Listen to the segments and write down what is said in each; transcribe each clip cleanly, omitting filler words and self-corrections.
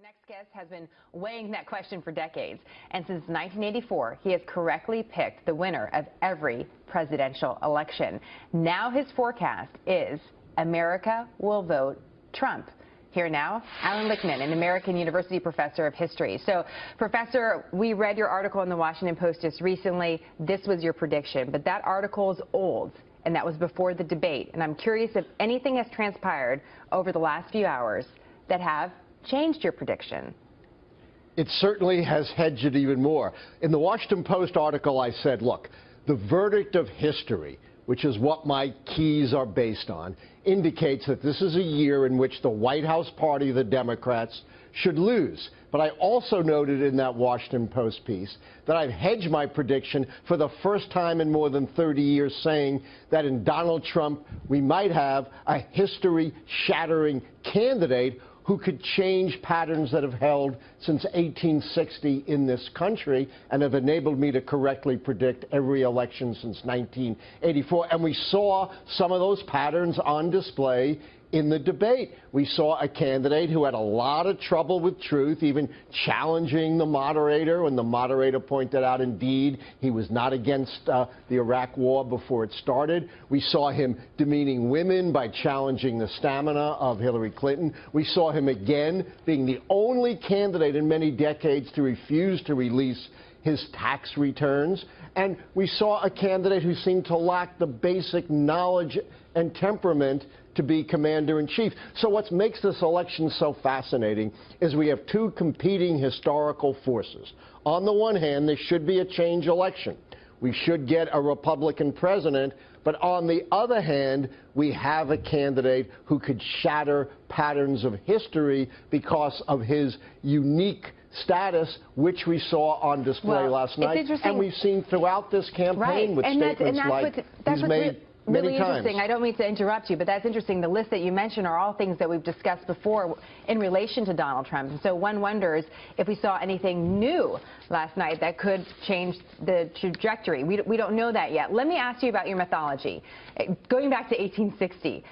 next guest has been weighing that question for decades, and since 1984, he has correctly picked the winner of every presidential election. Now his forecast is America will vote Trump. Here now, Allan Lichtman, an American University professor of history. So, Professor, we read your article in the Washington Post just recently. This was your prediction, but that article is old, and that was before the debate. And I'm curious if anything has transpired over the last few hours that have changed your prediction. It certainly has hedged it even more. In the Washington Post article, I said, look, the verdict of history, which is what my keys are based on, indicates that this is a year in which the White House party, the Democrats, should lose. But I also noted in that Washington Post piece that I've hedged my prediction for the first time in more than 30 years, saying that in Donald Trump we might have a history-shattering candidate who could change patterns that have held since 1860 in this country and have enabled me to correctly predict every election since 1984. And we saw some of those patterns on display in the debate. We saw a candidate who had a lot of trouble with truth, even challenging the moderator when the moderator pointed out, indeed, he was not against the Iraq war before it started. We saw him demeaning women by challenging the stamina of Hillary Clinton. We saw him again being the only candidate in many decades to refuse to release his tax returns. And we saw a candidate who seemed to lack the basic knowledge and temperament to be commander-in-chief. So what makes this election so fascinating is we have two competing historical forces. On the one hand, there should be a change election. We should get a Republican president. But on the other hand, we have a candidate who could shatter patterns of history because of his unique status, which we saw on display last night. And we've seen throughout this campaign with statements like he's made really interesting. I don't mean to interrupt you, but that's interesting. The list that you mentioned are all things that we've discussed before in relation to Donald Trump. And so one wonders if we saw anything new last night that could change the trajectory. We don't know that yet. Let me ask you about your mythology. Going back to 1860,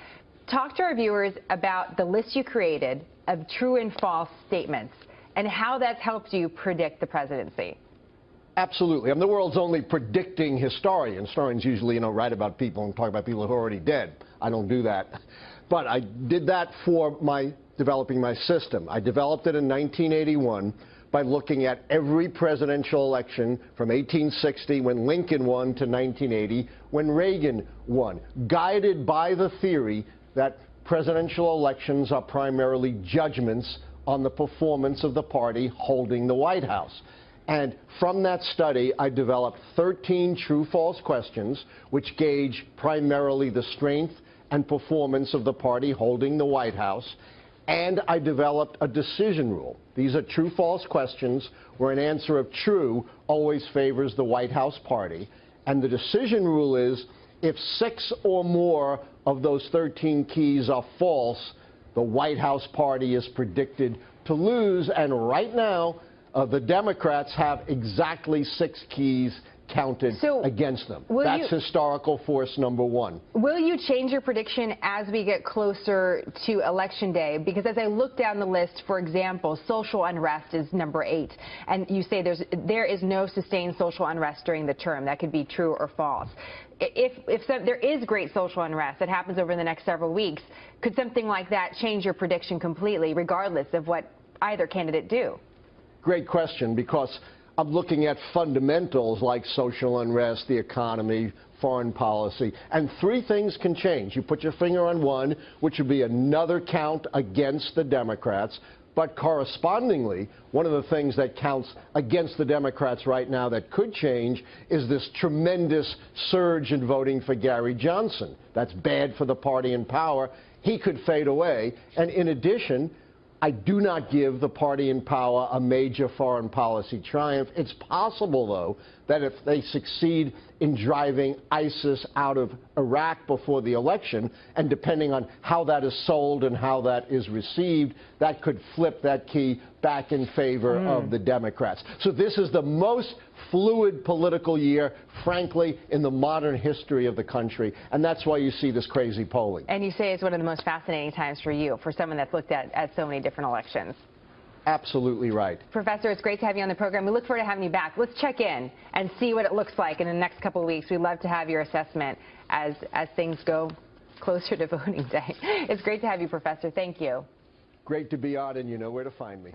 talk to our viewers about the list you created of true and false statements and how that's helped you predict the presidency. Absolutely. I'm the world's only predicting historian. Historians usually, write about people and talk about people who are already dead. I don't do that. But I did that for developing my system. I developed it in 1981 by looking at every presidential election from 1860 when Lincoln won to 1980 when Reagan won, guided by the theory that presidential elections are primarily judgments on the performance of the party holding the White House. And from that study, I developed 13 true-false questions, which gauge primarily the strength and performance of the party holding the White House. And I developed a decision rule. These are true-false questions where an answer of true always favors the White House party. And the decision rule is if 6 or more of those 13 keys are false, the White House party is predicted to lose. And right now, the Democrats have exactly 6 keys counted against them. That's historical force number one. Will you change your prediction as we get closer to Election Day? Because as I look down the list, for example, social unrest is number 8. And you say there is no sustained social unrest during the term. That could be true or false. If there is great social unrest that happens over the next several weeks, could something like that change your prediction completely, regardless of what either candidate do? Great question, because I'm looking at fundamentals like social unrest, the economy, foreign policy, and 3 things can change. You put your finger on one, which would be another count against the Democrats, but correspondingly, one of the things that counts against the Democrats right now that could change is this tremendous surge in voting for Gary Johnson. That's bad for the party in power. He could fade away, and in addition, I do not give the party in power a major foreign policy triumph. It's possible, though, that if they succeed in driving ISIS out of Iraq before the election, and depending on how that is sold and how that is received, that could flip that key back in favor of the Democrats. So this is the most fluid political year, frankly, in the modern history of the country, and that's why you see this crazy polling. And you say it's one of the most fascinating times for you, for someone that's looked at so many different elections. absolutely right. Professor, it's great to have you on the program. We look forward to having you back. Let's check in and see what it looks like in the next couple of weeks. We'd love to have your assessment as things go closer to voting day. It's great to have you, Professor. Thank you. Great to be on, and you know where to find me.